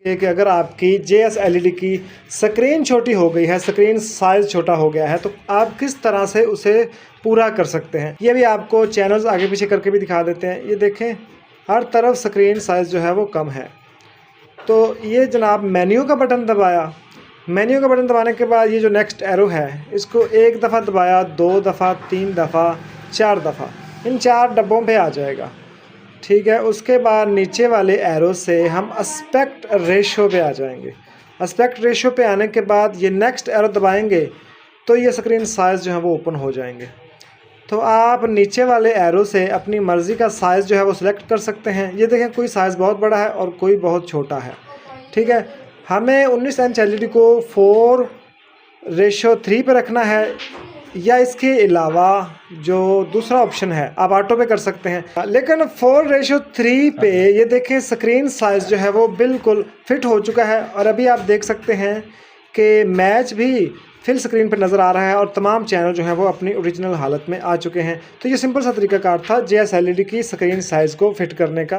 कि अगर आपकी JS LED की स्क्रीन छोटी हो गई है, स्क्रीन साइज़ छोटा हो गया है, तो आप किस तरह से उसे पूरा कर सकते हैं। ये भी आपको चैनल्स आगे पीछे करके भी दिखा देते हैं। ये देखें, हर तरफ स्क्रीन साइज़ जो है वो कम है। तो ये जनाब मेन्यू का बटन दबाया, मेन्यू का बटन दबाने के बाद ये जो नेक्स्ट एरो है, इसको एक दफ़ा दबाया, 2 दफ़ा, 3 दफ़ा, 4 दफ़ा, इन 4 डब्बों पे आ जाएगा। ठीक है, उसके बाद नीचे वाले एरो से हम एस्पेक्ट रेशो पे आ जाएंगे। एस्पेक्ट रेशो पे आने के बाद ये नेक्स्ट एरो दबाएंगे तो ये स्क्रीन साइज़ जो है वो ओपन हो जाएंगे। तो आप नीचे वाले एरो से अपनी मर्ज़ी का साइज़ जो है वो सिलेक्ट कर सकते हैं। ये देखें, कोई साइज़ बहुत बड़ा है और कोई बहुत छोटा है। ठीक है, हमें 19 इंच LED को 4:3 पे रखना है, या इसके अलावा जो दूसरा ऑप्शन है आप ऑटो पे कर सकते हैं। लेकिन 4:3 पे ये देखें, स्क्रीन साइज़ जो है वो बिल्कुल फिट हो चुका है। और अभी आप देख सकते हैं कि मैच भी फिल स्क्रीन पर नज़र आ रहा है और तमाम चैनल जो हैं वो अपनी ओरिजिनल हालत में आ चुके हैं। तो ये सिंपल सा तरीकाकार था JS LED की स्क्रीन साइज़ को फिट करने का।